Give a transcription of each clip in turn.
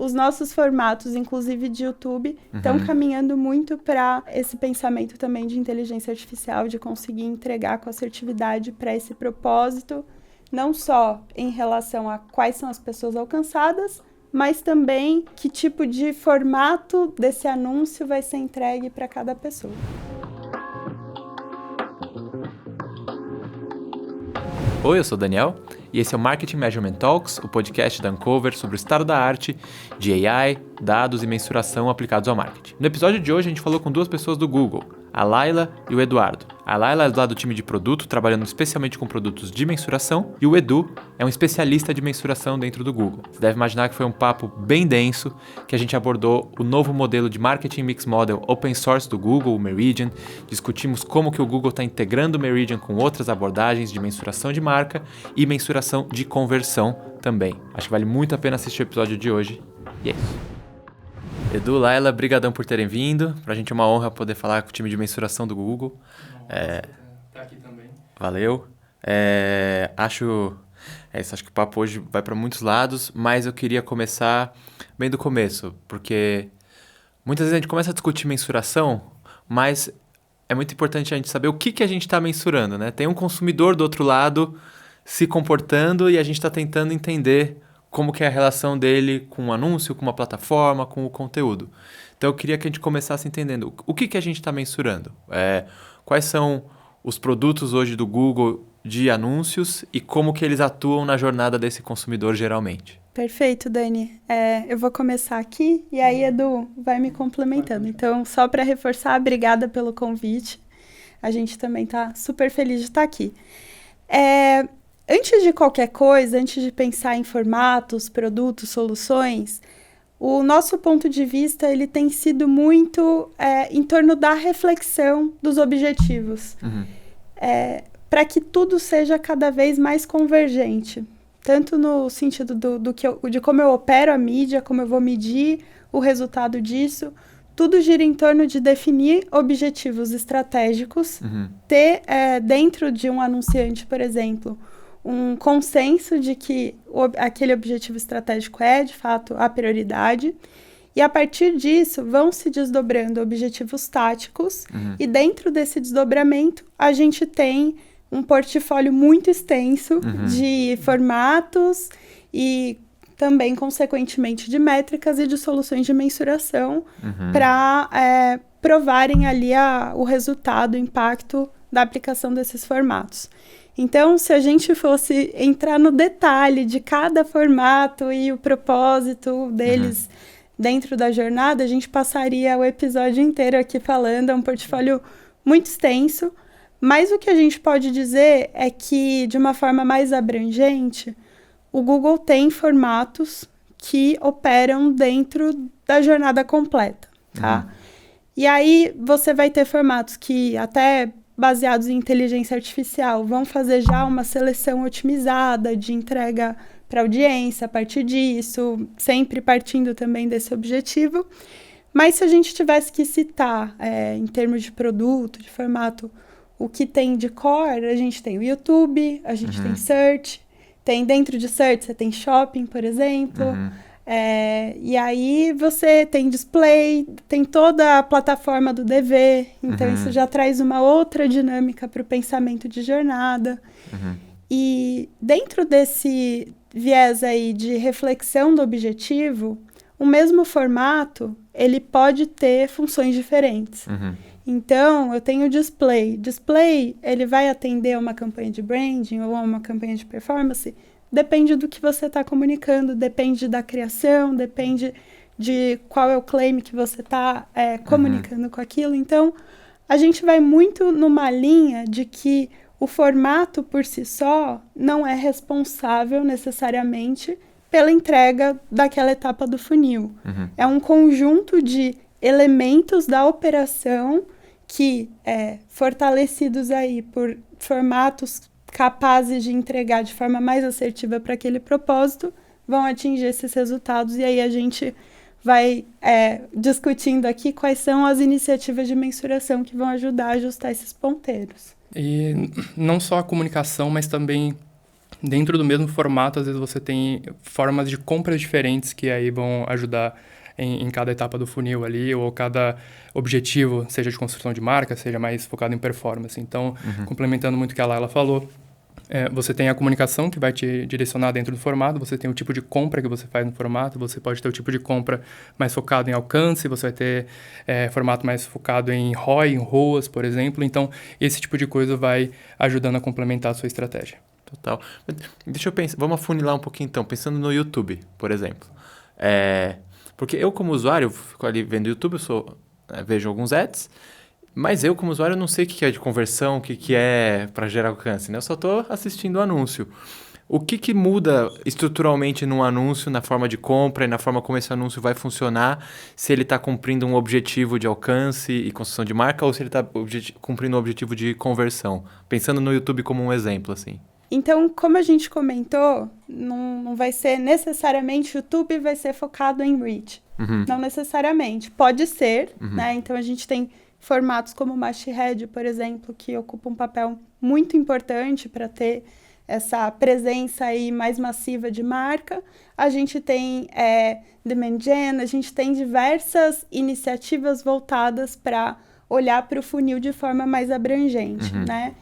os nossos formatos, inclusive de YouTube, estão caminhando muito para esse pensamento também de inteligência artificial, de conseguir entregar com assertividade para esse propósito, não só em relação a quais são as pessoas alcançadas, mas também que tipo de formato desse anúncio vai ser entregue para cada pessoa. Oi, eu sou o Daniel e esse é o Marketing Measurement Talks, o podcast da Uncover sobre o estado da arte de AI, dados e mensuração aplicados ao marketing. No episódio de hoje a gente falou com duas pessoas do Google, a Laila e o Eduardo. A Laila é lá do time de produto, trabalhando especialmente com produtos de mensuração, e o Edu é um especialista de mensuração dentro do Google. Você deve imaginar que foi um papo bem denso, que a gente abordou o novo modelo de Marketing Mix Model Open Source do Google, o Meridian, discutimos como que o Google está integrando o Meridian com outras abordagens de mensuração de marca e mensuração de conversão também. Acho que vale muito a pena assistir o episódio de hoje. E é isso. Edu, Laila, brigadão por terem vindo. Pra gente é uma honra poder falar com o time de mensuração do Google. Tá aqui também. Valeu. Acho que o papo hoje vai para muitos lados, mas eu queria começar bem do começo, porque muitas vezes a gente começa a discutir mensuração, mas é muito importante a gente saber o que a gente está mensurando, né? Tem um consumidor do outro lado se comportando e a gente está tentando entender como que é a relação dele com o anúncio, com uma plataforma, com o conteúdo. Então eu queria que a gente começasse entendendo o que a gente está mensurando. Quais são os produtos hoje do Google de anúncios e como que eles atuam na jornada desse consumidor geralmente. Perfeito, Dani. Eu vou começar aqui e aí, Edu, vai me complementando. Então, só para reforçar, obrigada pelo convite. A gente também está super feliz de estar aqui. Antes de qualquer coisa, antes de pensar em formatos, produtos, soluções, o nosso ponto de vista ele tem sido muito em torno da reflexão dos objetivos, para que tudo seja cada vez mais convergente, tanto no sentido de como eu opero a mídia, como eu vou medir o resultado disso. Tudo gira em torno de definir objetivos estratégicos, ter dentro de um anunciante, por exemplo, um consenso de que aquele objetivo estratégico é, de fato, a prioridade. E, a partir disso, vão se desdobrando objetivos táticos. E, dentro desse desdobramento, a gente tem um portfólio muito extenso de formatos e também, consequentemente, de métricas e de soluções de mensuração para provarem ali o resultado, o impacto da aplicação desses formatos. Então, se a gente fosse entrar no detalhe de cada formato e o propósito deles dentro da jornada, a gente passaria o episódio inteiro aqui falando, é um portfólio muito extenso, mas o que a gente pode dizer é que, de uma forma mais abrangente, o Google tem formatos que operam dentro da jornada completa, tá? E aí, você vai ter formatos que até baseados em inteligência artificial, vão fazer já uma seleção otimizada de entrega para audiência a partir disso, sempre partindo também desse objetivo. Mas se a gente tivesse que citar, em termos de produto, de formato, o que tem de core, a gente tem o YouTube, a gente tem Search, tem dentro de Search, você tem Shopping, por exemplo, e aí você tem display, tem toda a plataforma do DV, então isso já traz uma outra dinâmica para o pensamento de jornada. E dentro desse viés aí de reflexão do objetivo, o mesmo formato, ele pode ter funções diferentes. Então, eu tenho o display. Display, ele vai atender a uma campanha de branding ou a uma campanha de performance. Depende do que você está comunicando, depende da criação, depende de qual é o claim que você está comunicando com aquilo. Então, a gente vai muito numa linha de que o formato por si só não é responsável necessariamente pela entrega daquela etapa do funil. É um conjunto de elementos da operação que, fortalecidos aí por formatos capazes de entregar de forma mais assertiva para aquele propósito, vão atingir esses resultados. E aí a gente vai discutindo aqui quais são as iniciativas de mensuração que vão ajudar a ajustar esses ponteiros. E não só a comunicação, mas também dentro do mesmo formato, às vezes você tem formas de compras diferentes que aí vão ajudar em cada etapa do funil ali, ou cada objetivo, seja de construção de marca, seja mais focado em performance. Então, complementando muito o que a Laila falou, você tem a comunicação que vai te direcionar dentro do formato, você tem o tipo de compra que você faz no formato, você pode ter o tipo de compra mais focado em alcance, você vai ter formato mais focado em ROI, em ROAS, por exemplo. Então, esse tipo de coisa vai ajudando a complementar a sua estratégia. Total. Deixa eu pensar, vamos afunilar um pouquinho então, pensando no YouTube, por exemplo. Porque eu como usuário, fico ali vendo YouTube, vejo alguns ads, mas eu como usuário não sei o que é de conversão, o que é para gerar alcance, né? Eu só estou assistindo o anúncio. O que muda estruturalmente num anúncio, na forma de compra e na forma como esse anúncio vai funcionar, se ele está cumprindo um objetivo de alcance e construção de marca ou se ele está cumprindo um objetivo de conversão? Pensando no YouTube como um exemplo, assim. Então, como a gente comentou, não vai ser necessariamente, o YouTube vai ser focado em reach. Não necessariamente. Pode ser, né? Então, a gente tem formatos como o Masthead, por exemplo, que ocupa um papel muito importante para ter essa presença aí mais massiva de marca. A gente tem Demand Gen, a gente tem diversas iniciativas voltadas para olhar para o funil de forma mais abrangente, né?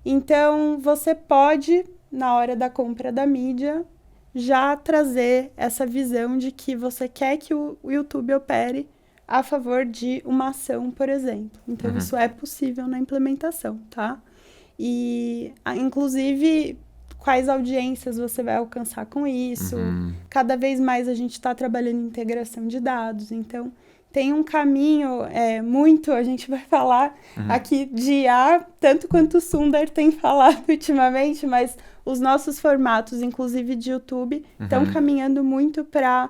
Então, você pode, na hora da compra da mídia, já trazer essa visão de que você quer que o YouTube opere a favor de uma ação, por exemplo. Então, isso é possível na implementação, tá? E, inclusive, quais audiências você vai alcançar com isso. Cada vez mais a gente está trabalhando em integração de dados, então tem um caminho muito, a gente vai falar aqui de IA, tanto quanto o Sundar tem falado ultimamente, mas os nossos formatos, inclusive de YouTube, estão caminhando muito para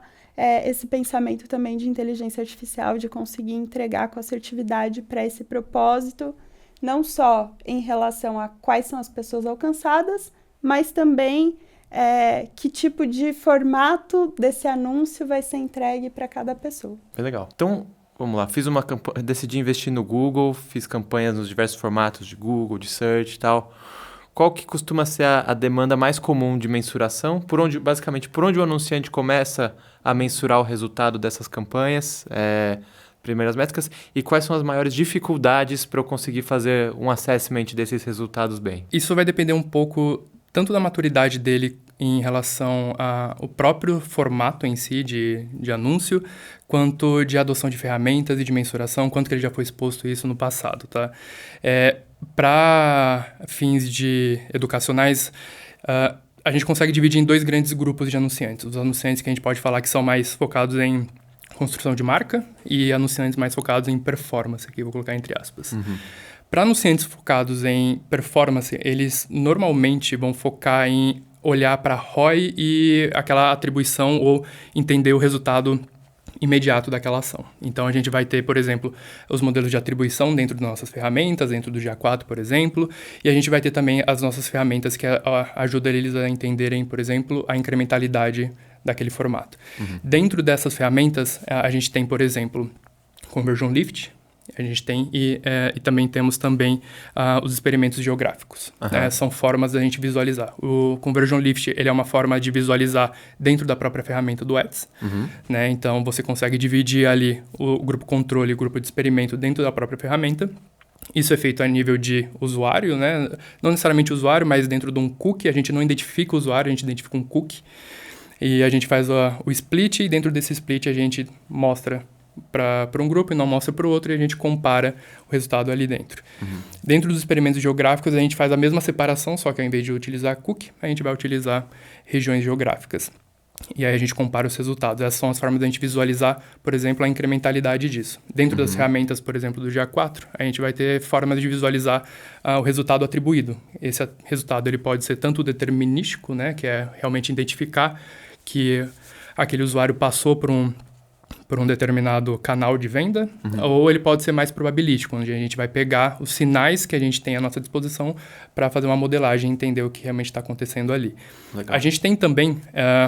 esse pensamento também de inteligência artificial, de conseguir entregar com assertividade para esse propósito, não só em relação a quais são as pessoas alcançadas, mas também que tipo de formato desse anúncio vai ser entregue para cada pessoa. É legal. Então, vamos lá. Fiz uma campanha, decidi investir no Google, fiz campanhas nos diversos formatos de Google, de Search e tal. Qual que costuma ser a demanda mais comum de mensuração? Basicamente, por onde o anunciante começa a mensurar o resultado dessas campanhas, primeiras métricas, e quais são as maiores dificuldades para eu conseguir fazer um assessment desses resultados bem? Isso vai depender um pouco tanto da maturidade dele em relação ao próprio formato em si de anúncio, quanto de adoção de ferramentas e de mensuração, quanto que ele já foi exposto a isso no passado, tá? Para fins educacionais, a gente consegue dividir em dois grandes grupos de anunciantes. Os anunciantes que a gente pode falar que são mais focados em construção de marca e anunciantes mais focados em performance, aqui vou colocar entre aspas. Para anunciantes focados em performance, eles normalmente vão focar em olhar para ROI e aquela atribuição ou entender o resultado imediato daquela ação. Então, a gente vai ter, por exemplo, os modelos de atribuição dentro das nossas ferramentas, dentro do GA4, por exemplo, e a gente vai ter também as nossas ferramentas que ajudam eles a entenderem, por exemplo, a incrementalidade daquele formato. Dentro dessas ferramentas, a gente tem, por exemplo, Conversion Lift, a gente tem e também temos os experimentos geográficos. São formas da gente visualizar. O Conversion Lift ele é uma forma de visualizar dentro da própria ferramenta do Ads. Né? Então, você consegue dividir ali o grupo controle e o grupo de experimento dentro da própria ferramenta. Isso é feito a nível de usuário, né? Não necessariamente usuário, mas dentro de um cookie. A gente não identifica o usuário, a gente identifica um cookie. E a gente faz o split e dentro desse split a gente mostra para um grupo e não mostra para o outro e a gente compara o resultado ali dentro. Dentro dos experimentos geográficos, a gente faz a mesma separação, só que ao invés de utilizar cookie, a gente vai utilizar regiões geográficas. E aí a gente compara os resultados. Essas são as formas da gente visualizar, por exemplo, a incrementalidade disso. Dentro das ferramentas, por exemplo, do GA4, a gente vai ter formas de visualizar o resultado atribuído. Esse resultado ele pode ser tanto determinístico, né, que é realmente identificar que aquele usuário passou por um determinado canal de venda, ou ele pode ser mais probabilístico, onde a gente vai pegar os sinais que a gente tem à nossa disposição para fazer uma modelagem e entender o que realmente está acontecendo ali. Legal. A gente tem também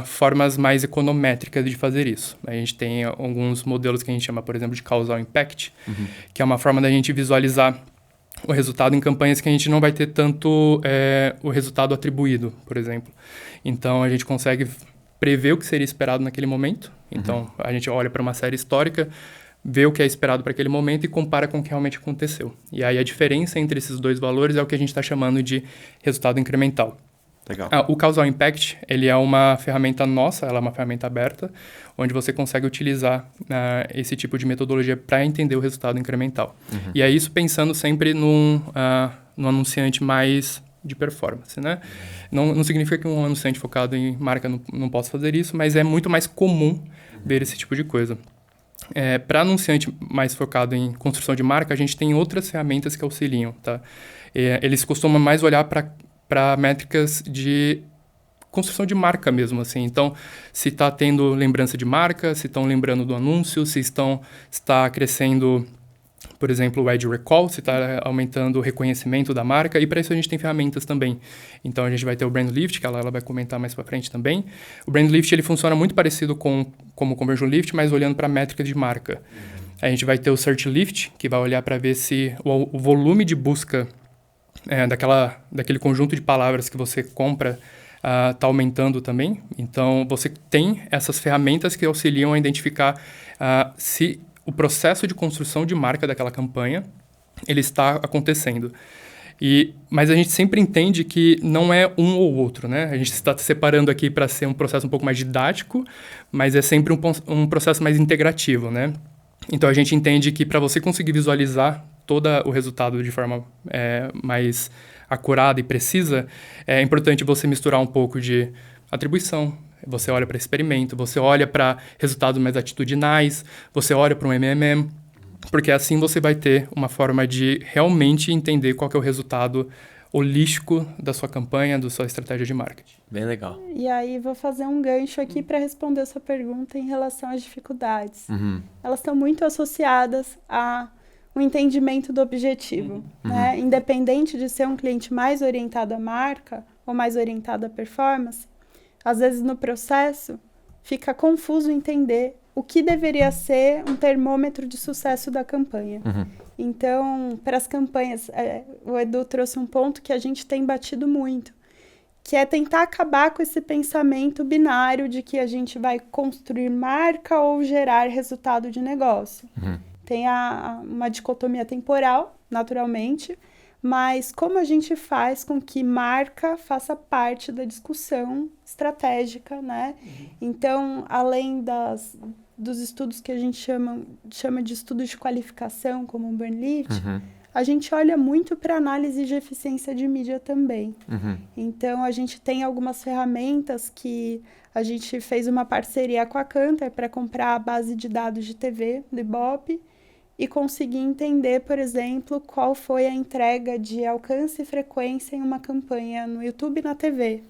formas mais econométricas de fazer isso. A gente tem alguns modelos que a gente chama, por exemplo, de causal impact, que é uma forma da gente visualizar o resultado em campanhas que a gente não vai ter tanto o resultado atribuído, por exemplo. Então, a gente consegue prever o que seria esperado naquele momento. Então, a gente olha para uma série histórica, vê o que é esperado para aquele momento e compara com o que realmente aconteceu. E aí, a diferença entre esses dois valores é o que a gente está chamando de resultado incremental. Legal. O Causal Impact, ele é uma ferramenta nossa, ela é uma ferramenta aberta, onde você consegue utilizar esse tipo de metodologia para entender o resultado incremental. E é isso pensando sempre num anunciante mais de performance, né? Não significa que um anunciante focado em marca não possa fazer isso, mas é muito mais comum ver esse tipo de coisa. Para anunciante mais focado em construção de marca, a gente tem outras ferramentas que auxiliam, tá? Eles costumam mais olhar para métricas de construção de marca mesmo, assim. Então, se está tendo lembrança de marca, se estão lembrando do anúncio, se está crescendo, por exemplo, o Ad Recall, se está aumentando o reconhecimento da marca, e para isso a gente tem ferramentas também. Então, a gente vai ter o Brand Lift, que ela vai comentar mais para frente também. O Brand Lift, ele funciona muito parecido como o Conversion Lift, mas olhando para métricas de marca. A gente vai ter o Search Lift, que vai olhar para ver se o volume de busca daquele conjunto de palavras que você compra está aumentando também. Então, você tem essas ferramentas que auxiliam a identificar se o processo de construção de marca daquela campanha ele está acontecendo. Mas a gente sempre entende que não é um ou outro, né? A gente está separando aqui para ser um processo um pouco mais didático, mas é sempre um processo mais integrativo, né? Então, a gente entende que para você conseguir visualizar todo o resultado de forma mais acurada e precisa, é importante você misturar um pouco de atribuição. Você olha para experimento, você olha para resultados mais atitudinais, você olha para um MMM, porque assim você vai ter uma forma de realmente entender qual que é o resultado holístico da sua campanha, da sua estratégia de marketing. Bem legal. E aí, vou fazer um gancho aqui para responder a sua pergunta em relação às dificuldades. Elas estão muito associadas a um entendimento do objetivo, né? Independente de ser um cliente mais orientado à marca ou mais orientado à performance, às vezes no processo fica confuso entender o que deveria ser um termômetro de sucesso da campanha. Então, para as campanhas, o Edu trouxe um ponto que a gente tem batido muito, que é tentar acabar com esse pensamento binário de que a gente vai construir marca ou gerar resultado de negócio. Tem uma dicotomia temporal, naturalmente, mas como a gente faz com que marca faça parte da discussão estratégica, né? Então, além dos estudos que a gente chama de estudos de qualificação, como o Burnlift, a gente olha muito para análise de eficiência de mídia também. Então, a gente tem algumas ferramentas que a gente fez uma parceria com a Kantar para comprar a base de dados de TV do Ibope e conseguir entender, por exemplo, qual foi a entrega de alcance e frequência em uma campanha no YouTube e na TV.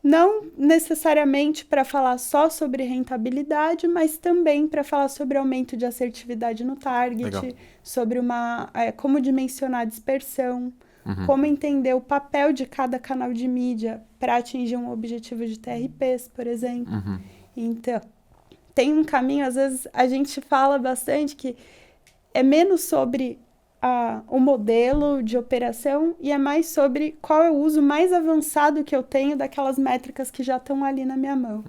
Não necessariamente para falar só sobre rentabilidade, mas também para falar sobre aumento de assertividade no target, Legal. sobre como dimensionar a dispersão, como entender o papel de cada canal de mídia para atingir um objetivo de TRPs, por exemplo. Então, tem um caminho, às vezes a gente fala bastante que é menos sobre o modelo de operação e é mais sobre qual é o uso mais avançado que eu tenho daquelas métricas que já estão ali na minha mão.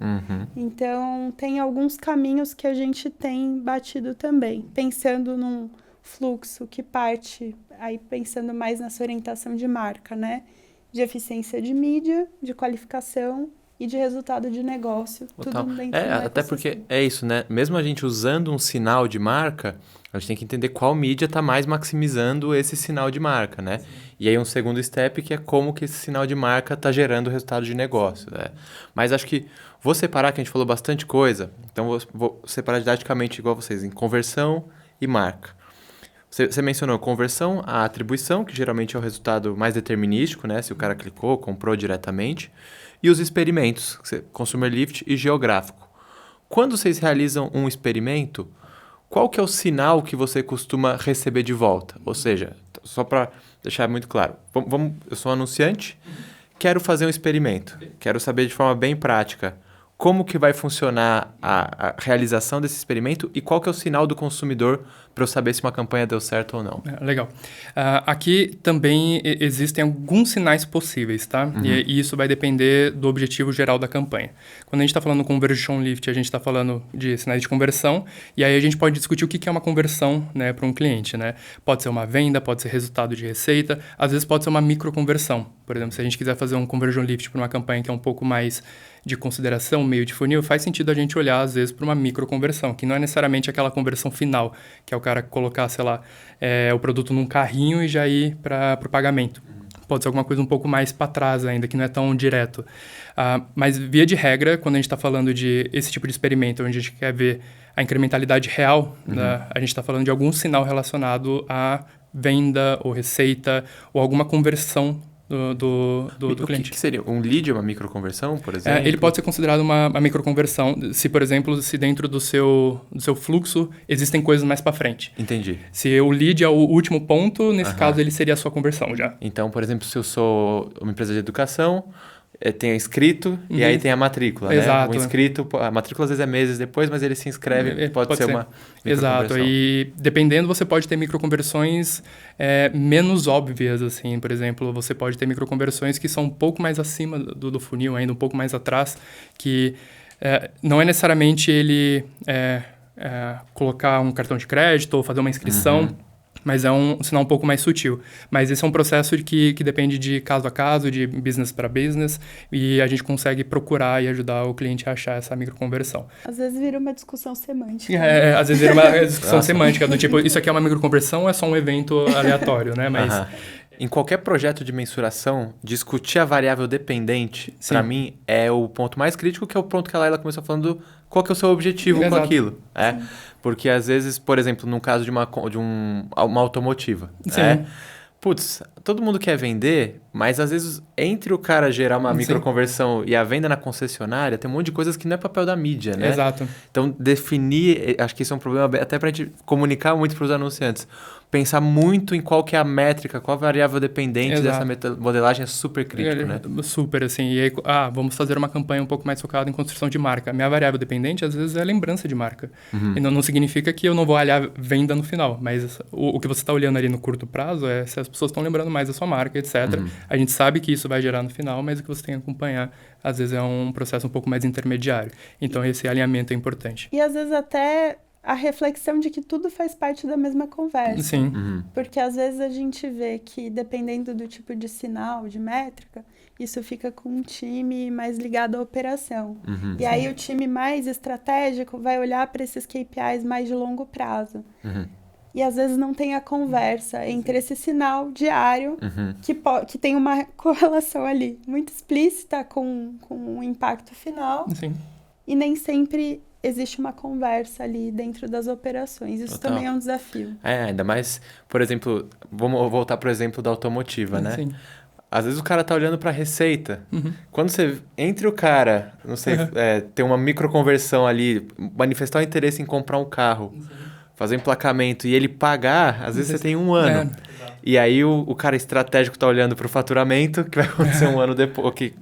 Então, tem alguns caminhos que a gente tem batido também, pensando num fluxo que parte, aí pensando mais nessa orientação de marca, né? De eficiência de mídia, de qualificação e de resultado de negócio. Total. Tudo dentro do Até porque é isso, né? Mesmo a gente usando um sinal de marca, a gente tem que entender qual mídia está mais maximizando esse sinal de marca, né? E aí um segundo step que é como que esse sinal de marca está gerando resultado de negócio, né? Mas acho que vou separar, que a gente falou bastante coisa, então vou separar didaticamente igual vocês, em conversão e marca. Você mencionou conversão, a atribuição, que geralmente é o resultado mais determinístico, né? Se o cara clicou, comprou diretamente. E os experimentos, Consumer Lift e geográfico. Quando vocês realizam um experimento, qual que é o sinal que você costuma receber de volta? Ou seja, só para deixar muito claro, eu sou um anunciante, quero fazer um experimento, quero saber de forma bem prática como que vai funcionar a realização desse experimento e qual que é o sinal do consumidor para eu saber se uma campanha deu certo ou não. Legal. Aqui também existem alguns sinais possíveis, tá? E isso vai depender do objetivo geral da campanha. Quando a gente está falando conversion lift, a gente está falando de sinais de conversão, e aí a gente pode discutir o que é uma conversão, né, para um cliente, né? Pode ser uma venda, pode ser resultado de receita, às vezes pode ser uma microconversão. Por exemplo, se a gente quiser fazer um conversion lift para uma campanha que é um pouco mais de consideração, meio de funil, faz sentido a gente olhar, às vezes, para uma microconversão, que não é necessariamente aquela conversão final, que é o cara colocar, sei lá, o produto num carrinho e já ir para o pagamento. Pode ser alguma coisa um pouco mais para trás ainda, que não é tão direto. Mas, via de regra, quando a gente está falando de esse tipo de experimento, onde a gente quer ver a incrementalidade real, a gente está falando de algum sinal relacionado à venda ou receita ou alguma conversão do cliente. O que seria? Um lead é uma microconversão, por exemplo? Ele pode ser considerado uma microconversão se, por exemplo, se dentro do seu fluxo existem coisas mais para frente. Entendi. Se o lead é o último ponto, nesse caso ele seria a sua conversão já. Então, por exemplo, se eu sou uma empresa de educação, tem inscrito e aí tem a matrícula, Exato. né? O inscrito, a matrícula às vezes é meses depois, mas ele se inscreve, pode ser uma Exato, e dependendo você pode ter microconversões menos óbvias, assim, por exemplo, você pode ter microconversões que são um pouco mais acima do funil, ainda um pouco mais atrás, que não é necessariamente ele colocar um cartão de crédito ou fazer uma inscrição, mas é um sinal um pouco mais sutil. Mas esse é um processo que depende de caso a caso, de business para business, e a gente consegue procurar e ajudar o cliente a achar essa microconversão. Às vezes vira uma discussão semântica. Às vezes vira uma discussão semântica, do tipo, isso aqui é uma microconversão ou é só um evento aleatório, né? Mas... Em qualquer projeto de mensuração, discutir a variável dependente, para mim, é o ponto mais crítico, que é o ponto que a Laila começou falando, qual que é o seu objetivo com aquilo. Porque, às vezes, por exemplo, no caso de uma automotiva, putz, todo mundo quer vender, mas às vezes entre o cara gerar uma microconversão e a venda na concessionária, tem um monte de coisas que não é papel da mídia, né? Exato. Então, definir, acho que isso é um problema até pra gente comunicar muito para os anunciantes. Pensar muito em qual que é a métrica, qual a variável dependente dessa modelagem é super crítico, né? Super, assim. E aí, vamos fazer uma campanha um pouco mais focada em construção de marca. A minha variável dependente, às vezes, é lembrança de marca. E não significa que eu não vou olhar venda no final, mas o que você está olhando ali no curto prazo é se as pessoas estão lembrando mais da sua marca, etc. A gente sabe que isso vai gerar no final, mas o que você tem que acompanhar, às vezes, é um processo um pouco mais intermediário. Então, esse alinhamento é importante. E, às vezes, até a reflexão de que tudo faz parte da mesma conversa. Sim. Porque às vezes a gente vê que, dependendo do tipo de sinal, de métrica, isso fica com um time mais ligado à operação. E aí o time mais estratégico vai olhar para esses KPIs mais de longo prazo. E às vezes não tem a conversa entre esse sinal diário que tem uma correlação ali muito explícita com o impacto final. Sim. E nem sempre existe uma conversa ali dentro das operações. Isso também é um desafio. Ainda mais, por exemplo, vamos voltar para o exemplo da automotiva, né? Sim. Às vezes o cara tá olhando para a receita. Quando você, entre o cara, não sei, ter uma microconversão ali, manifestar o interesse em comprar um carro, fazer emplacamento e ele pagar, às vezes você tem um ano. E aí o cara estratégico tá olhando para o faturamento, que vai acontecer um ano depois, que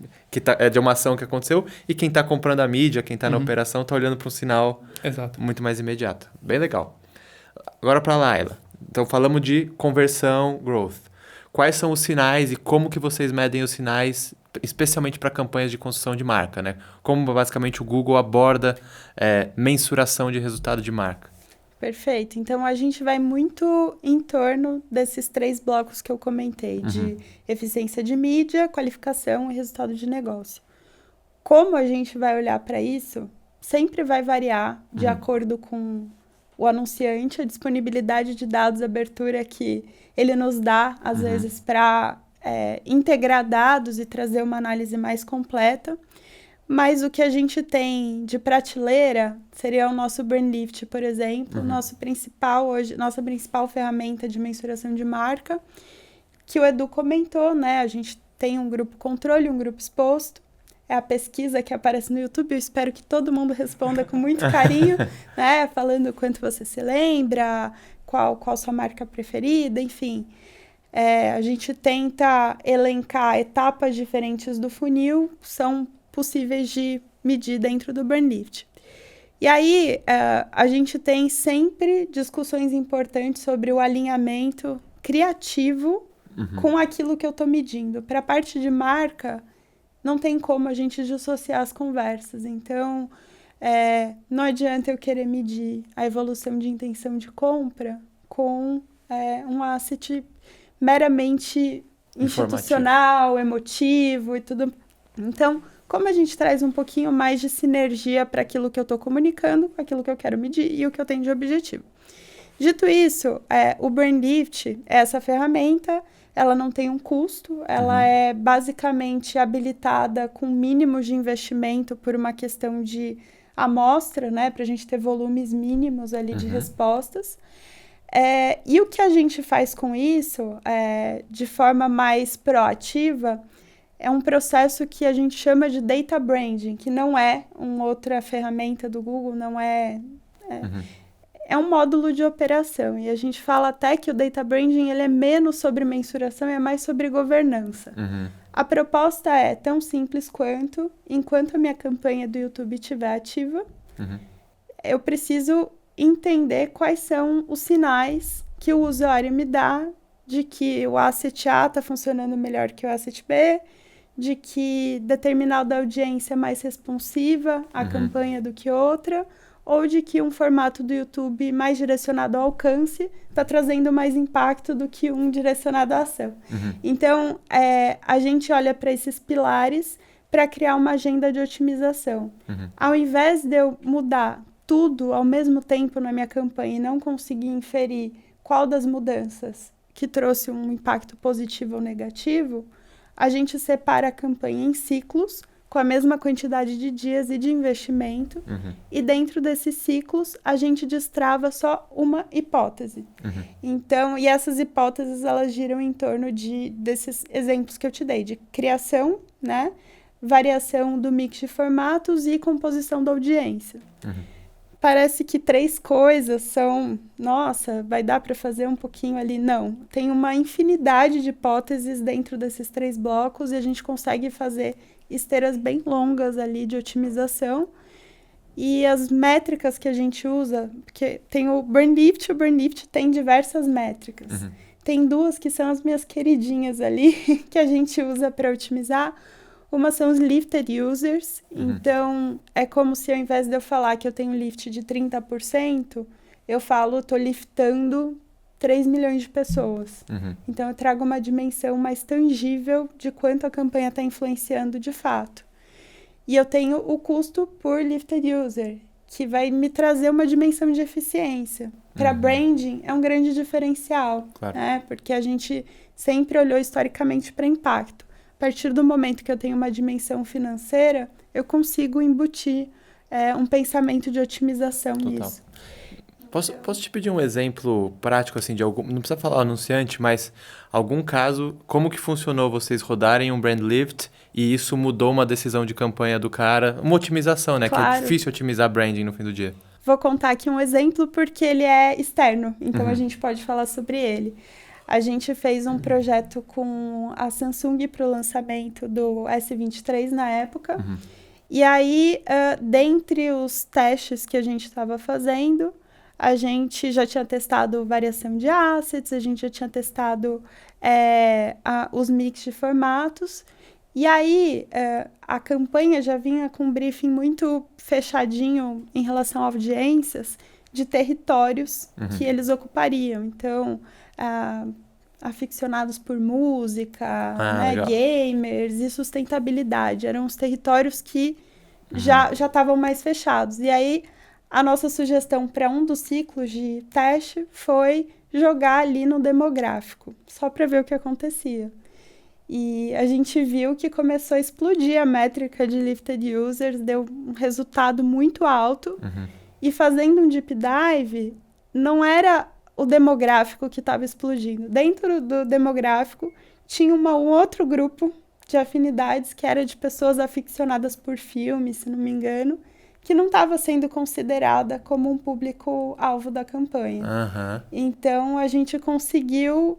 é de uma ação que aconteceu, e quem está comprando a mídia, quem está na operação, está olhando para um sinal muito mais imediato. Bem legal. Agora para a Laila. Então, falamos de conversão, growth. Quais são os sinais e como que vocês medem os sinais, especialmente para campanhas de construção de marca, né? Como, basicamente, o Google aborda mensuração de resultado de marca? Perfeito. Então, a gente vai muito em torno desses 3 blocos que eu comentei, de eficiência de mídia, qualificação e resultado de negócio. Como a gente vai olhar para isso, sempre vai variar de acordo com o anunciante, a disponibilidade de dados, a abertura que ele nos dá, às vezes, para integrar dados e trazer uma análise mais completa. Mas o que a gente tem de prateleira seria o nosso Brand Lift, por exemplo, nossa principal ferramenta de mensuração de marca, que o Edu comentou, né? A gente tem um grupo controle, um grupo exposto. É a pesquisa que aparece no YouTube. Eu espero que todo mundo responda com muito carinho, né? Falando quanto você se lembra, qual sua marca preferida, enfim. A gente tenta elencar etapas diferentes do funil, são possíveis de medir dentro do BurnLift. E aí, a gente tem sempre discussões importantes sobre o alinhamento criativo com aquilo que eu estou medindo. Para a parte de marca, não tem como a gente dissociar as conversas. Então, não adianta eu querer medir a evolução de intenção de compra com um asset meramente institucional, emotivo e tudo. Então, como a gente traz um pouquinho mais de sinergia para aquilo que eu estou comunicando, com aquilo que eu quero medir e o que eu tenho de objetivo. Dito isso, o BurnLift é essa ferramenta, ela não tem um custo, ela é basicamente habilitada com mínimos de investimento por uma questão de amostra, né, para a gente ter volumes mínimos ali de respostas. E o que a gente faz com isso, de forma mais proativa, é um processo que a gente chama de data branding, que não é uma outra ferramenta do Google, não é... É um módulo de operação, e a gente fala até que o data branding ele é menos sobre mensuração e é mais sobre governança. A proposta é tão simples quanto, enquanto a minha campanha do YouTube estiver ativa, eu preciso entender quais são os sinais que o usuário me dá de que o asset A está funcionando melhor que o asset B, de que determinada audiência é mais responsiva à campanha do que outra, ou de que um formato do YouTube mais direcionado ao alcance está trazendo mais impacto do que um direcionado à ação. Então, a gente olha para esses pilares para criar uma agenda de otimização. Ao invés de eu mudar tudo ao mesmo tempo na minha campanha e não conseguir inferir qual das mudanças que trouxe um impacto positivo ou negativo, a gente separa a campanha em ciclos, com a mesma quantidade de dias e de investimento, e dentro desses ciclos a gente destrava só uma hipótese. Então, e essas hipóteses elas giram em torno desses exemplos que eu te dei, de criação, né, variação do mix de formatos e composição da audiência. Parece que 3 coisas são, nossa, vai dar para fazer um pouquinho ali. Não, tem uma infinidade de hipóteses dentro desses 3 blocos e a gente consegue fazer esteiras bem longas ali de otimização. E as métricas que a gente usa, porque tem o BurnLift tem diversas métricas. Tem 2 que são as minhas queridinhas ali, que a gente usa para otimizar. Uma são os lifted users, então é como se ao invés de eu falar que eu tenho lift de 30%, eu falo, tô liftando 3 milhões de pessoas. Então eu trago uma dimensão mais tangível de quanto a campanha está influenciando de fato. E eu tenho o custo por lifted user, que vai me trazer uma dimensão de eficiência. Para branding é um grande diferencial, né? Porque a gente sempre olhou historicamente para impacto. A partir do momento que eu tenho uma dimensão financeira, eu consigo embutir um pensamento de otimização nisso. Posso te pedir um exemplo prático, assim, de algum... Não precisa falar anunciante, mas algum caso, como que funcionou vocês rodarem um brand lift e isso mudou uma decisão de campanha do cara? Uma otimização, né? Claro. Que é difícil otimizar branding no fim do dia. Vou contar aqui um exemplo porque ele é externo, então a gente pode falar sobre ele. A gente fez um projeto com a Samsung para o lançamento do S23 na época. E aí, dentre os testes que a gente estava fazendo, a gente já tinha testado variação de assets, a gente já tinha testado os mix de formatos. E aí, a campanha já vinha com um briefing muito fechadinho em relação a audiências de territórios que eles ocupariam. Então, aficionados por música, né, gamers e sustentabilidade. Eram os territórios que já estavam mais fechados. E aí, a nossa sugestão para um dos ciclos de teste foi jogar ali no demográfico, só para ver o que acontecia. E a gente viu que começou a explodir a métrica de lifted users, deu um resultado muito alto. E fazendo um deep dive, não era o demográfico que estava explodindo. Dentro do demográfico, tinha um outro grupo de afinidades, que era de pessoas aficionadas por filmes, se não me engano, que não estava sendo considerada como um público-alvo da campanha. Então, a gente conseguiu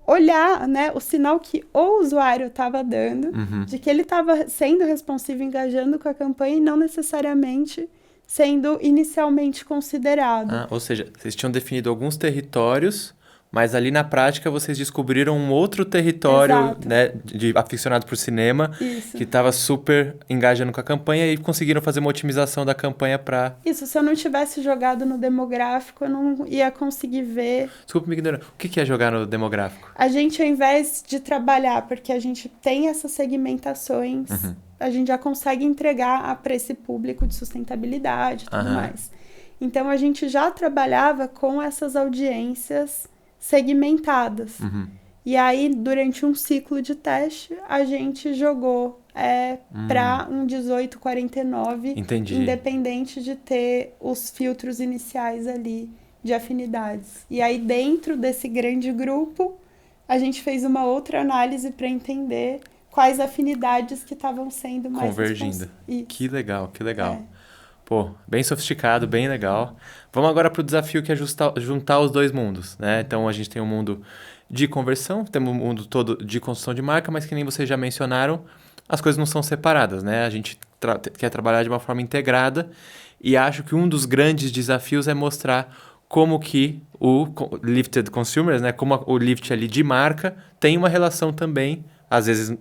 olhar, né, o sinal que o usuário estava dando, de que ele estava sendo responsivo, engajando com a campanha e não necessariamente sendo inicialmente considerado. Ou seja, vocês tinham definido alguns territórios, mas ali na prática vocês descobriram um outro território, Exato. né, de aficionado por cinema, Isso. que estava super engajando com a campanha e conseguiram fazer uma otimização da campanha para... Isso, se eu não tivesse jogado no demográfico, eu não ia conseguir ver. Desculpa me ignorar. O que é jogar no demográfico? A gente, ao invés de trabalhar, porque a gente tem essas segmentações, a gente já consegue entregar para esse público de sustentabilidade e tudo mais. Então, a gente já trabalhava com essas audiências segmentadas. E aí, durante um ciclo de teste, a gente jogou para um 1849, Entendi. independente de ter os filtros iniciais ali de afinidades. E aí, dentro desse grande grupo, a gente fez uma outra análise para entender quais afinidades que estavam sendo mais convergindo. Isso. Que legal, que legal. Pô, bem sofisticado, bem legal. Vamos agora para o desafio que é juntar os dois mundos, né? Então, a gente tem um mundo de conversão, temos um mundo todo de construção de marca, mas que nem vocês já mencionaram, as coisas não são separadas, né? A gente quer trabalhar de uma forma integrada e acho que um dos grandes desafios é mostrar como que o Lifted Consumers, né? Como o Lift ali de marca tem uma relação também, às vezes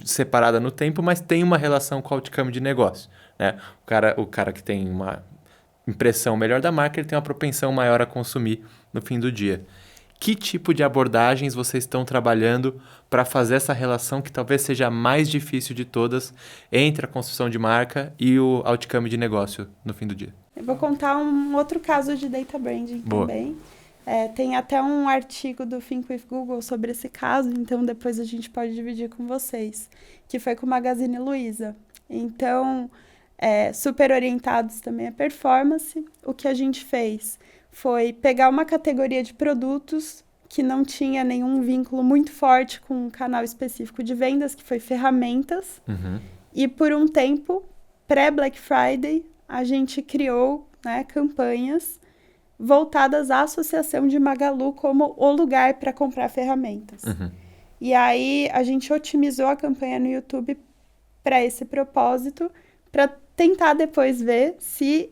separada no tempo, mas tem uma relação com o outcome de negócio, né? O cara que tem uma impressão melhor da marca, ele tem uma propensão maior a consumir no fim do dia. Que tipo de abordagens vocês estão trabalhando para fazer essa relação que talvez seja a mais difícil de todas entre a construção de marca e o outcome de negócio no fim do dia? Eu vou contar um outro caso de data branding também. Tem até um artigo do Think with Google sobre esse caso, então depois a gente pode dividir com vocês, que foi com o Magazine Luiza. Então, super orientados também à performance, o que a gente fez foi pegar uma categoria de produtos que não tinha nenhum vínculo muito forte com um canal específico de vendas, que foi ferramentas, e por um tempo, pré-Black Friday, a gente criou, né, campanhas voltadas à associação de Magalu como o lugar para comprar ferramentas. E aí a gente otimizou a campanha no YouTube para esse propósito, para tentar depois ver se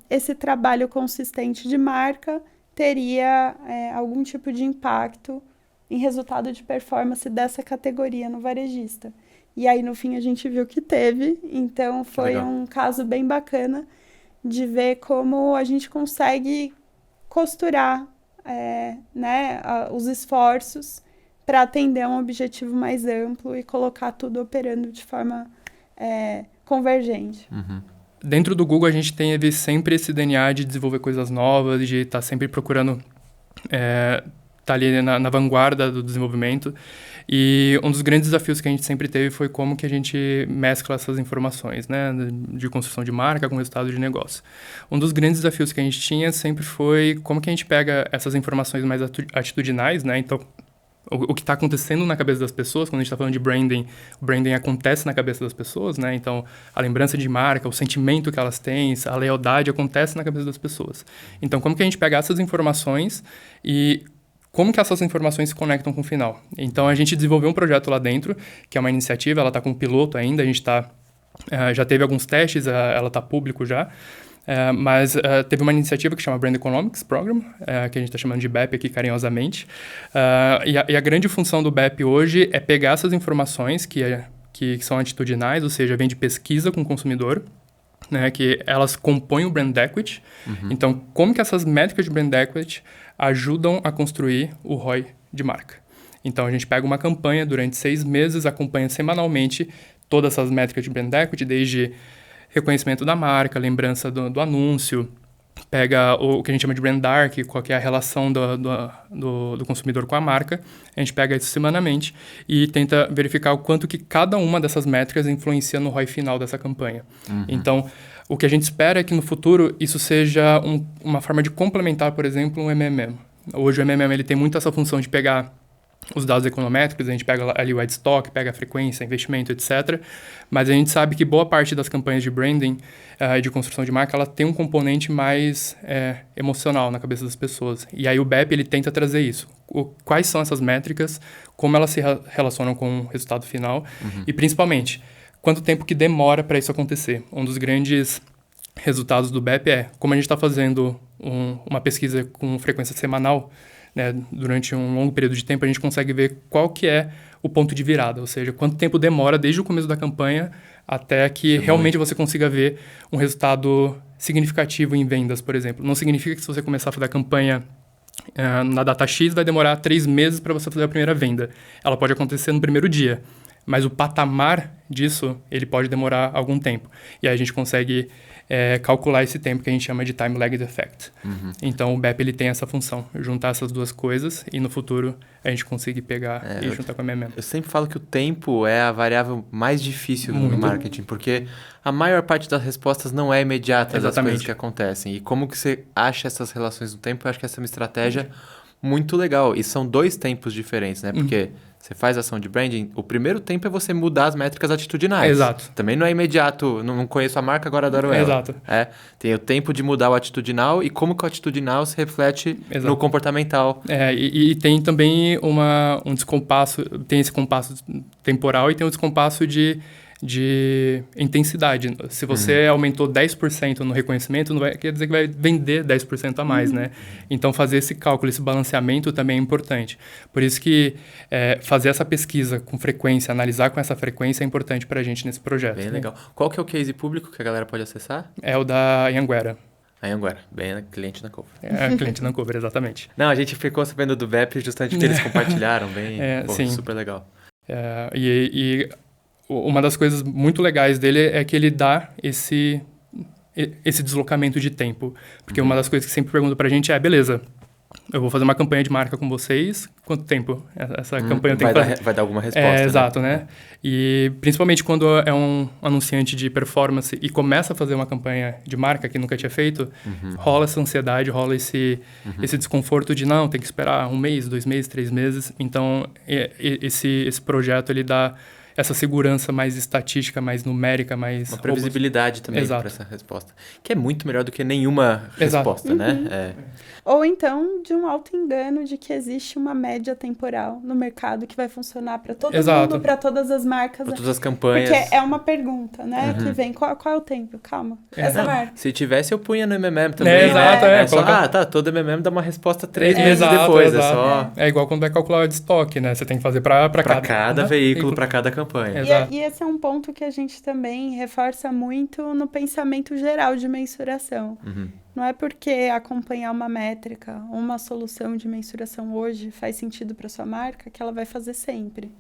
esse trabalho consistente de marca teria algum tipo de impacto em resultado de performance dessa categoria no varejista. E aí, no fim, a gente viu que teve. Então, foi um caso bem bacana de ver como a gente consegue costurar os esforços para atender um objetivo mais amplo e colocar tudo operando de forma convergente. Dentro do Google, a gente teve sempre esse DNA de desenvolver coisas novas, de estar sempre procurando estar ali na vanguarda do desenvolvimento. E um dos grandes desafios que a gente sempre teve foi como que a gente mescla essas informações, né, de construção de marca com resultado de negócio. Um dos grandes desafios que a gente tinha sempre foi como que a gente pega essas informações mais atitudinais, né, então o que está acontecendo na cabeça das pessoas, quando a gente está falando de branding, o branding acontece na cabeça das pessoas, né? Então, a lembrança de marca, o sentimento que elas têm, a lealdade acontece na cabeça das pessoas. Então, como que a gente pega essas informações e como que essas informações se conectam com o final? Então, a gente desenvolveu um projeto lá dentro, que é uma iniciativa, ela está com piloto ainda, a gente já teve alguns testes, ela está público já, mas teve uma iniciativa que chama Brand Economics Program, que a gente está chamando de BEP aqui carinhosamente. E a grande função do BEP hoje é pegar essas informações que são atitudinais, ou seja, vem de pesquisa com o consumidor, né, que elas compõem o Brand Equity. Então, como que essas métricas de Brand Equity ajudam a construir o ROI de marca? Então, a gente pega uma campanha durante 6 meses, acompanha semanalmente todas essas métricas de Brand Equity, desde reconhecimento da marca, lembrança do anúncio, pega o que a gente chama de brand dark, qual que é a relação do consumidor com a marca, a gente pega isso semanalmente e tenta verificar o quanto que cada uma dessas métricas influencia no ROI final dessa campanha. Então, o que a gente espera é que no futuro isso seja uma forma de complementar, por exemplo, um MMM. Hoje o MMM ele tem muito essa função de pegar os dados econométricos, a gente pega ali o ad stock, pega a frequência, investimento, etc. Mas a gente sabe que boa parte das campanhas de branding e de construção de marca, ela tem um componente mais emocional na cabeça das pessoas. E aí o BEP, ele tenta trazer isso. Quais são essas métricas, como elas se relacionam com o resultado final e, principalmente, quanto tempo que demora para isso acontecer. Um dos grandes resultados do BEP é, como a gente está fazendo uma pesquisa com frequência semanal, né, durante um longo período de tempo, a gente consegue ver qual que é o ponto de virada, ou seja, quanto tempo demora desde o começo da campanha até que realmente você consiga ver um resultado significativo em vendas, por exemplo. Não significa que se você começar a fazer a campanha na data X, vai demorar 3 meses para você fazer a primeira venda. Ela pode acontecer no primeiro dia, mas o patamar disso, ele pode demorar algum tempo. E aí a gente consegue calcular esse tempo que a gente chama de time lagged effect. Então, o BEP ele tem essa função, juntar essas duas coisas e no futuro a gente conseguir pegar e juntar com a MMM. Eu sempre falo que o tempo é a variável mais difícil no marketing, porque a maior parte das respostas não é imediata das coisas que acontecem. E como que você acha essas relações no tempo, eu acho que essa é uma estratégia muito legal. E são 2 tempos diferentes, né? Porque você faz ação de branding, o primeiro tempo é você mudar as métricas atitudinais. Exato. Também não é imediato, não conheço a marca, agora adoro ela. Exato. Tem o tempo de mudar o atitudinal e como que o atitudinal se reflete no comportamental. E tem também um descompasso, tem esse compasso temporal e tem um descompasso de intensidade. Se você aumentou 10% no reconhecimento, não quer dizer que vai vender 10% a mais, né? Então, fazer esse cálculo, esse balanceamento também é importante. Por isso que fazer essa pesquisa com frequência, analisar com essa frequência é importante para a gente nesse projeto. Bem legal. Qual que é o case público que a galera pode acessar? É o da Anhanguera. A Anhanguera, bem cliente da Cover. Cliente da Cover, exatamente. Não, a gente ficou sabendo do BEP justamente porque eles compartilharam bem. Sim. Super legal. E uma das coisas muito legais dele é que ele dá esse deslocamento de tempo. Porque uma das coisas que sempre perguntam pra gente é, beleza, eu vou fazer uma campanha de marca com vocês, quanto tempo essa campanha tem que fazer? Vai dar alguma resposta, Exato, né? E principalmente quando é um anunciante de performance e começa a fazer uma campanha de marca que nunca tinha feito, rola essa ansiedade, rola esse desconforto de, não, tem que esperar 1 mês, 2 meses, 3 meses. Então, esse projeto, ele dá essa segurança mais estatística, mais numérica, mais... Uma previsibilidade também para essa resposta. Que é muito melhor do que nenhuma resposta, né? Ou então de um auto-engano de que existe uma média temporal no mercado que vai funcionar para todo mundo, para todas as marcas. Para todas as campanhas. Porque é uma pergunta, né? Que vem, qual é o tempo? Calma, essa marca. Se tivesse, eu punha no MMM também, todo MMM dá uma resposta 3 meses depois. É igual quando vai calcular o estoque, né? Você tem que fazer para cada veículo, para cada campanha. E esse é um ponto que a gente também reforça muito no pensamento geral de mensuração. Não é porque acompanhar uma métrica, uma solução de mensuração hoje faz sentido para sua marca que ela vai fazer sempre.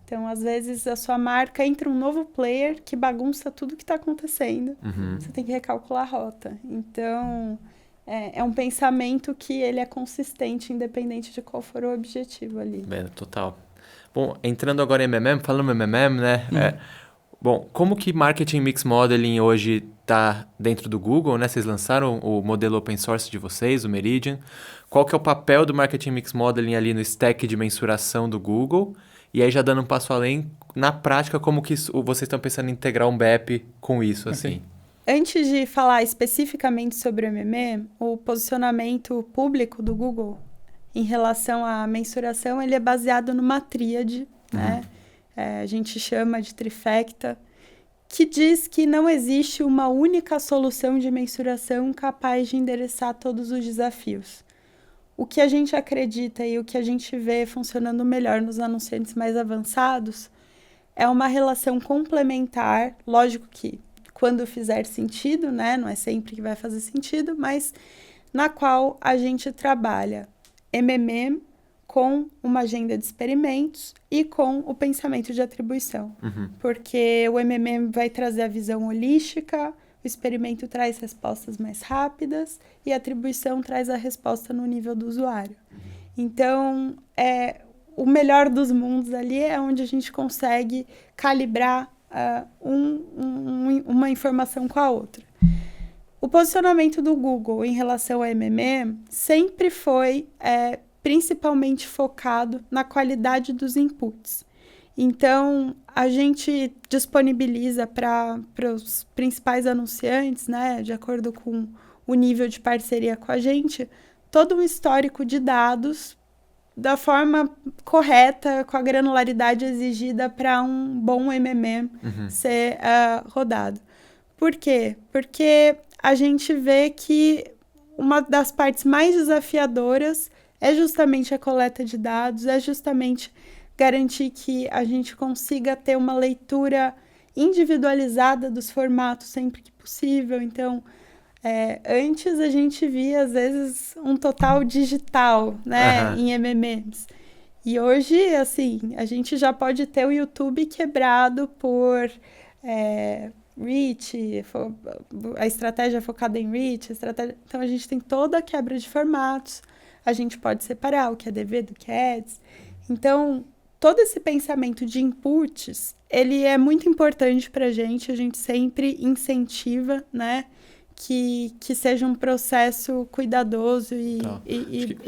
Então, às vezes, a sua marca entra um novo player que bagunça tudo que está acontecendo. Você tem que recalcular a rota. Então, é um pensamento que ele é consistente, independente de qual for o objetivo ali. Total. Bom, entrando agora em MMM, falando em MMM, né? Bom, como que Marketing Mix Modeling hoje está dentro do Google, né? Vocês lançaram o modelo open source de vocês, o Meridian. Qual que é o papel do Marketing Mix Modeling ali no stack de mensuração do Google? E aí, já dando um passo além, na prática, como que vocês estão pensando em integrar um BEP com isso, assim? Antes de falar especificamente sobre o MMM, o posicionamento público do Google em relação à mensuração, ele é baseado numa tríade, né? A gente chama de trifecta, que diz que não existe uma única solução de mensuração capaz de endereçar todos os desafios. O que a gente acredita e o que a gente vê funcionando melhor nos anunciantes mais avançados é uma relação complementar, lógico que quando fizer sentido, né? Não é sempre que vai fazer sentido, mas na qual a gente trabalha MMM com uma agenda de experimentos e com o pensamento de atribuição. Porque o MMM vai trazer a visão holística, o experimento traz respostas mais rápidas e a atribuição traz a resposta no nível do usuário. Então, o melhor dos mundos ali é onde a gente consegue calibrar uma informação com a outra. O posicionamento do Google em relação ao MMM sempre foi principalmente focado na qualidade dos inputs. Então, a gente disponibiliza para os principais anunciantes, né, de acordo com o nível de parceria com a gente, todo um histórico de dados da forma correta, com a granularidade exigida para um bom ser rodado. Por quê? Porque a gente vê que uma das partes mais desafiadoras é justamente a coleta de dados, é justamente garantir que a gente consiga ter uma leitura individualizada dos formatos sempre que possível. Então, antes a gente via, às vezes, um total digital, né, em MMMs. E hoje, assim, a gente já pode ter o YouTube quebrado por reach, a estratégia focada em reach, então a gente tem toda a quebra de formatos, a gente pode separar o que é DV do que é Ads. Então, todo esse pensamento de inputs, ele é muito importante para a gente sempre incentiva, né, que seja um processo cuidadoso e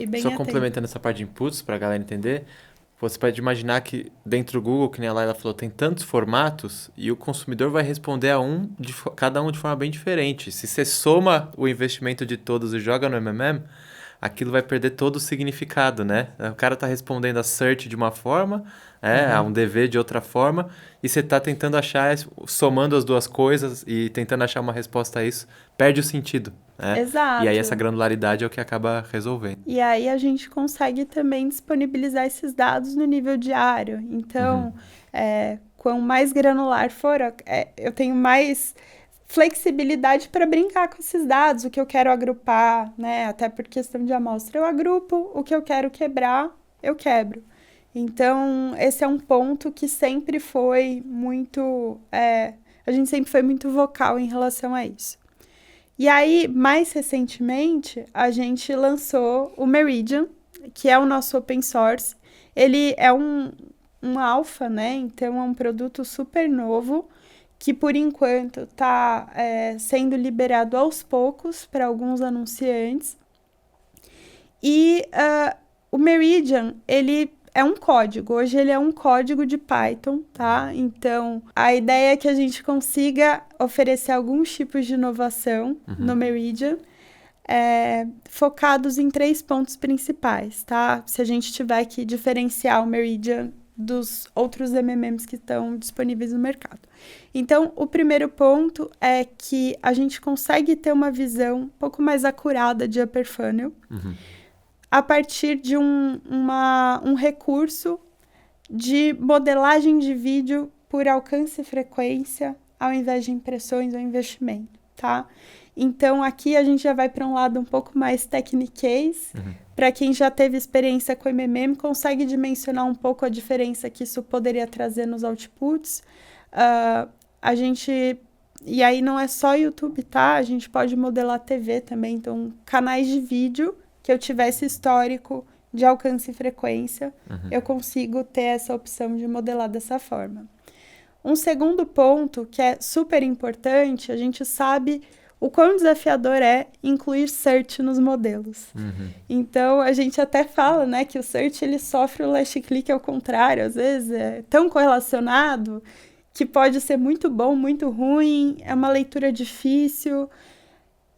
bem só atento. Complementando essa parte de inputs, para a galera entender, você pode imaginar que dentro do Google, que nem a Laila falou, tem tantos formatos e o consumidor vai responder a cada um de forma bem diferente. Se você soma o investimento de todos e joga no aquilo vai perder todo o significado, né? O cara tá respondendo a search de uma forma, a um DV de outra forma, e você tá tentando achar, somando as duas coisas e tentando achar uma resposta a isso, perde o sentido, né? Exato. E aí essa granularidade é o que acaba resolvendo. E aí a gente consegue também disponibilizar esses dados no nível diário. Então, quanto mais granular for, eu tenho mais flexibilidade para brincar com esses dados, o que eu quero agrupar, né? Até por questão de amostra, eu agrupo, o que eu quero quebrar, eu quebro. Então, esse é um ponto que sempre foi muito... a gente sempre foi muito vocal em relação a isso. E aí, mais recentemente, a gente lançou o Meridian, que é o nosso open source. Ele é um alpha, né? Então, é um produto super novo, que por enquanto está sendo liberado aos poucos para alguns anunciantes. E o Meridian, ele é um código. Hoje ele é um código de Python, tá? Então, a ideia é que a gente consiga oferecer alguns tipos de inovação no Meridian, focados em 3 pontos principais, tá? Se a gente tiver que diferenciar o Meridian dos outros MMMs que estão disponíveis no mercado. Então, o primeiro ponto é que a gente consegue ter uma visão um pouco mais acurada de upper funnel a partir de um recurso de modelagem de vídeo por alcance e frequência, ao invés de impressões ou investimento, tá? Então, aqui a gente já vai para um lado um pouco mais techniquez. Para quem já teve experiência com MMM, consegue dimensionar um pouco a diferença que isso poderia trazer nos outputs. E aí não é só YouTube, tá? A gente pode modelar TV também. Então, canais de vídeo que eu tivesse histórico de alcance e frequência, eu consigo ter essa opção de modelar dessa forma. Um segundo ponto que é super importante, a gente sabe o quão desafiador é incluir search nos modelos. Então, a gente até fala, né, que o search ele sofre o last click ao contrário, às vezes é tão correlacionado que pode ser muito bom, muito ruim, é uma leitura difícil.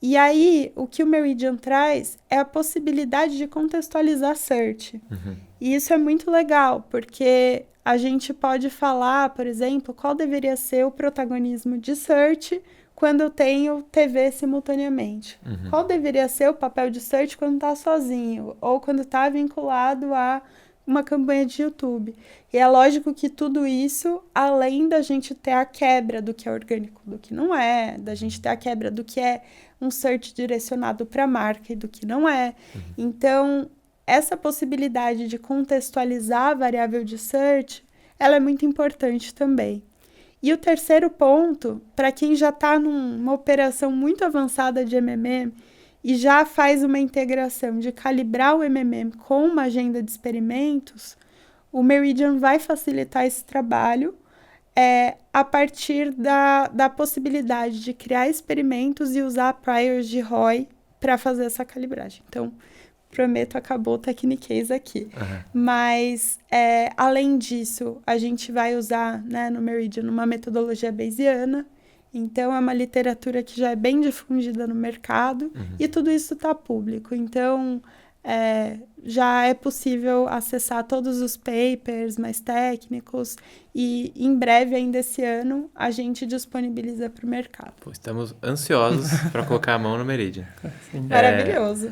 E aí, o que o Meridian traz é a possibilidade de contextualizar search. E isso é muito legal, porque a gente pode falar, por exemplo, qual deveria ser o protagonismo de search quando eu tenho TV simultaneamente. Qual deveria ser o papel de search quando está sozinho, ou quando está vinculado a uma campanha de YouTube. E é lógico que tudo isso, além da gente ter a quebra do que é orgânico, do que não é, da gente ter a quebra do que é um search direcionado para a marca e do que não é. Então, essa possibilidade de contextualizar a variável de search, ela é muito importante também. E o terceiro ponto, para quem já está numa operação muito avançada de MMM e já faz uma integração de calibrar o MMM com uma agenda de experimentos, o Meridian vai facilitar esse trabalho a partir da possibilidade de criar experimentos e usar priors de ROI para fazer essa calibragem. Então, prometo, acabou o Techniquez aqui. Aham. Mas, além disso, a gente vai usar, né, no Meridian uma metodologia bayesiana. Então, é uma literatura que já é bem difundida no mercado e tudo isso está público. Então, já é possível acessar todos os papers mais técnicos e, em breve, ainda esse ano, a gente disponibiliza para o mercado. Pô, estamos ansiosos para colocar a mão no Meridian. Maravilhoso.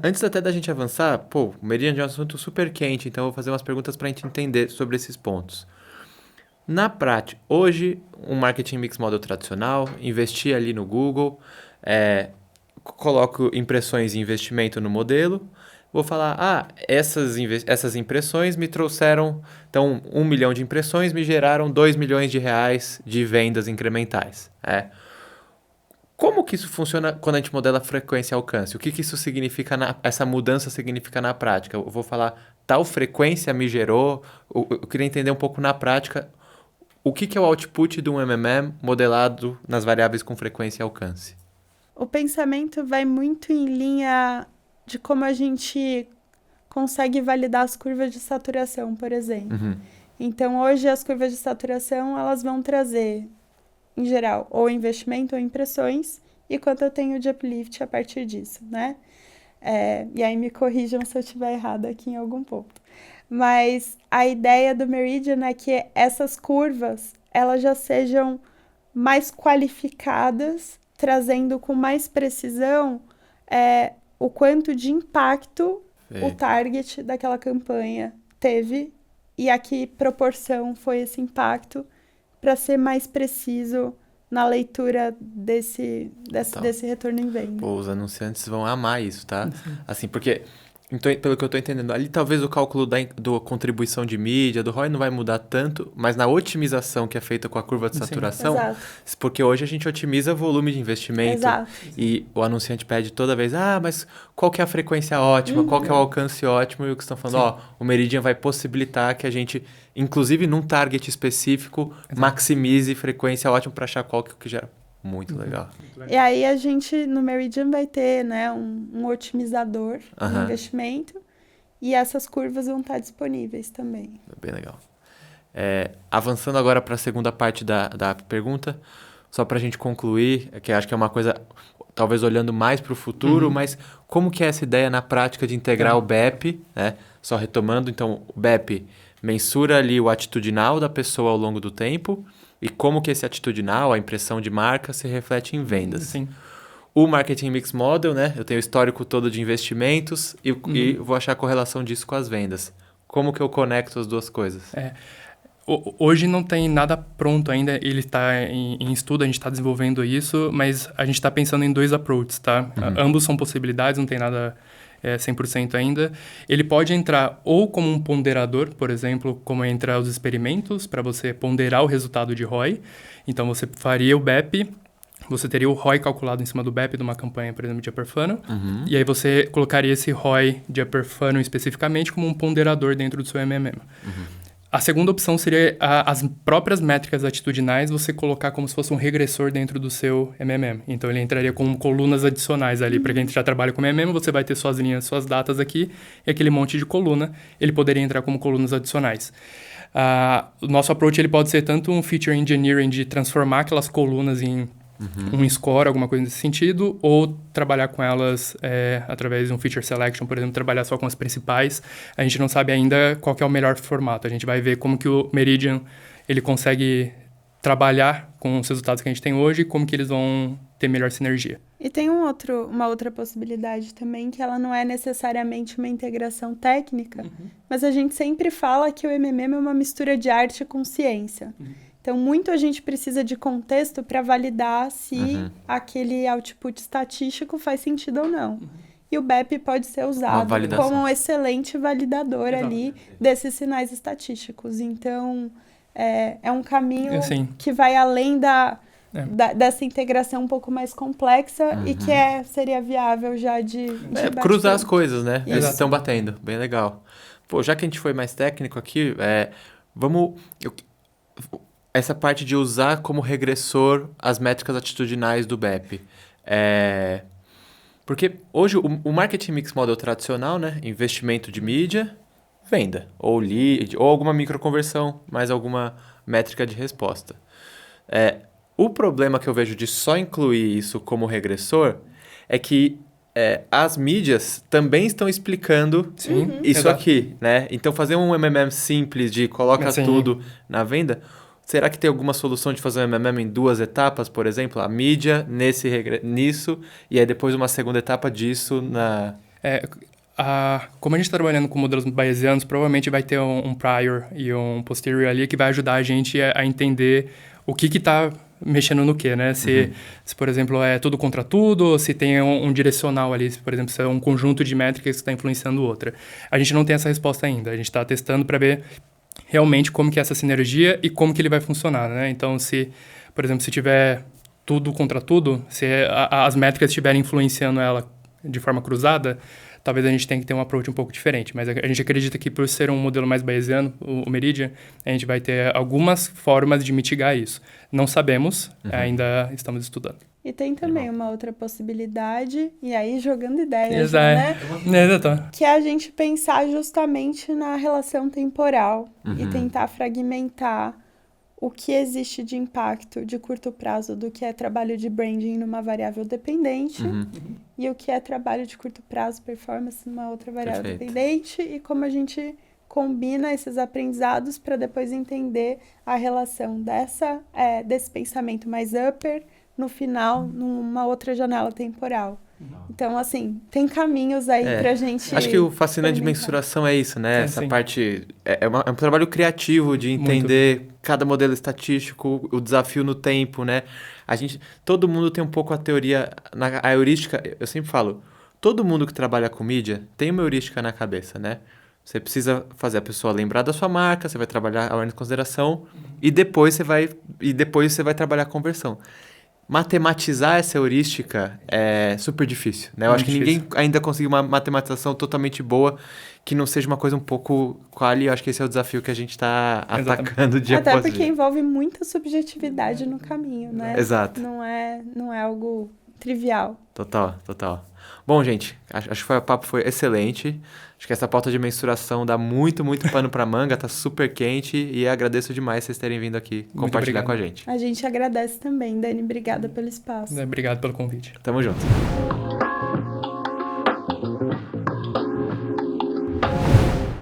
Antes até da gente avançar, pô, o Meridian é um assunto super quente, então eu vou fazer umas perguntas para a gente entender sobre esses pontos. Na prática, hoje, um marketing mix model tradicional, investir ali no Google, coloco impressões e investimento no modelo, vou falar, essas impressões me trouxeram, então, 1 milhão de impressões me geraram 2 milhões de reais de vendas incrementais. Como que isso funciona quando a gente modela frequência e alcance? O que isso significa, essa mudança significa na prática? Eu vou falar, tal frequência me gerou, eu queria entender um pouco na prática, o que é o output de um MMM modelado nas variáveis com frequência e alcance? O pensamento vai muito em linha de como a gente consegue validar as curvas de saturação, por exemplo. Então, hoje, as curvas de saturação, elas vão trazer, em geral, ou investimento ou impressões, e quanto eu tenho de uplift a partir disso, né? E aí me corrijam se eu estiver errada aqui em algum ponto. Mas a ideia do Meridian é que essas curvas, elas já sejam mais qualificadas, trazendo com mais precisão o quanto de impacto o target daquela campanha teve e a que proporção foi esse impacto, para ser mais preciso na leitura desse retorno em venda. Pô, os anunciantes vão amar isso, tá? Assim, porque, então, pelo que eu tô entendendo, ali talvez o cálculo da contribuição de mídia, do ROI não vai mudar tanto, mas na otimização que é feita com a curva de saturação, porque hoje a gente otimiza volume de investimento e o anunciante pede toda vez, mas qual que é a frequência ótima, qual que é o alcance ótimo, e o que estão falando, o Meridian vai possibilitar que a gente, inclusive num target específico, maximize frequência ótima para achar qual que gera. Muito legal. E aí a gente, no Meridian, vai ter, né, um otimizador de investimento e essas curvas vão estar disponíveis também. Bem legal. Avançando agora para a segunda parte da pergunta, só para a gente concluir, que acho que é uma coisa, talvez olhando mais para o futuro, mas como que é essa ideia na prática de integrar o BEP, né? Só retomando, então, o BEP mensura ali o atitudinal da pessoa ao longo do tempo, e como que esse atitudinal, a impressão de marca, se reflete em vendas. Sim. O Marketing Mix Model, né? Eu tenho o histórico todo de investimentos e vou achar a correlação disso com as vendas. Como que eu conecto as duas coisas? Hoje não tem nada pronto ainda, ele está em estudo, a gente está desenvolvendo isso, mas a gente está pensando em 2 approaches, tá? Ambos são possibilidades, não tem nada 100% ainda. Ele pode entrar ou como um ponderador, por exemplo, como entra os experimentos, para você ponderar o resultado de ROI. Então, você faria o BEP, você teria o ROI calculado em cima do BEP de uma campanha, por exemplo, de Upper Funnel, e aí você colocaria esse ROI de Upper Funnel especificamente como um ponderador dentro do seu MMM. A segunda opção seria as próprias métricas atitudinais você colocar como se fosse um regressor dentro do seu MMM. Então, ele entraria com colunas adicionais ali. Para quem já trabalha com MMM, você vai ter suas linhas, suas datas aqui e aquele monte de coluna. Ele poderia entrar como colunas adicionais. O nosso approach ele pode ser tanto um feature engineering de transformar aquelas colunas em um score, alguma coisa nesse sentido, ou trabalhar com elas através de um feature selection, por exemplo, trabalhar só com as principais. A gente não sabe ainda qual que é o melhor formato. A gente vai ver como que o Meridian ele consegue trabalhar com os resultados que a gente tem hoje e como que eles vão ter melhor sinergia. E tem uma outra possibilidade também, que ela não é necessariamente uma integração técnica, mas a gente sempre fala que o MMM é uma mistura de arte com ciência. Então, muito a gente precisa de contexto para validar se aquele output estatístico faz sentido ou não. E o BEP pode ser usado como um excelente validador ali desses sinais estatísticos. Então, é um caminho que vai além dessa integração um pouco mais complexa e que seria viável já de cruzar as coisas, né? Eles estão batendo. Bem legal. Pô, já que a gente foi mais técnico aqui, essa parte de usar como regressor as métricas atitudinais do BEP. Porque hoje o marketing mix model tradicional, né? Investimento de mídia, venda. Ou lead, ou alguma microconversão, mais alguma métrica de resposta. O problema que eu vejo de só incluir isso como regressor é que as mídias também estão explicando isso exato. aqui, né? Então, fazer um MMM simples de coloca Sim. tudo na venda, será que tem alguma solução de fazer um MMM em 2 etapas, por exemplo? A mídia nisso, e aí depois uma segunda etapa disso na... Como a gente está trabalhando com modelos bayesianos, provavelmente vai ter um prior e um posterior ali que vai ajudar a gente a entender o que está mexendo no quê, né? Se, por exemplo, é tudo contra tudo, ou se tem um direcional ali, se, por exemplo, se é um conjunto de métricas que está influenciando outra. A gente não tem essa resposta ainda. A gente está testando para ver realmente como que é essa sinergia e como que ele vai funcionar, né? Então, se, por exemplo, se tiver tudo contra tudo, se as métricas estiverem influenciando ela de forma cruzada, talvez a gente tenha que ter um approach um pouco diferente. Mas a gente acredita que por ser um modelo mais bayesiano, o Meridian, a gente vai ter algumas formas de mitigar isso. Não sabemos, ainda estamos estudando. E tem também uma outra possibilidade, e aí jogando ideias, Exato. né? Exato. Que é a gente pensar justamente na relação temporal e tentar fragmentar o que existe de impacto de curto prazo do que é trabalho de branding numa variável dependente e o que é trabalho de curto prazo, performance, numa outra variável dependente, e como a gente combina esses aprendizados para depois entender a relação desse pensamento mais upper no final, numa outra janela temporal. Então, assim, tem caminhos aí pra gente... Acho que o fascinante de mensuração é isso, né? Essa sim. parte... É um trabalho criativo de entender cada modelo estatístico, o desafio no tempo, né? Todo mundo tem um pouco a teoria... A heurística, eu sempre falo, todo mundo que trabalha com mídia tem uma heurística na cabeça, né? Você precisa fazer a pessoa lembrar da sua marca, você vai trabalhar a awareness consideração e depois você vai trabalhar a conversão. Matematizar essa heurística é super difícil, né? Eu acho que ninguém ainda conseguiu uma matematização totalmente boa que não seja uma coisa um pouco quali. Eu acho que esse é o desafio que a gente está atacando dia após dia. Até porque envolve muita subjetividade no caminho, né? Exato. Não é algo trivial. Total. Bom, gente, acho que o papo foi excelente. Acho que essa pauta de mensuração dá muito pano pra manga, tá super quente e agradeço demais vocês terem vindo aqui compartilhar com a gente. A gente agradece também, Dani. Obrigada pelo espaço. Obrigado pelo convite. Tamo junto.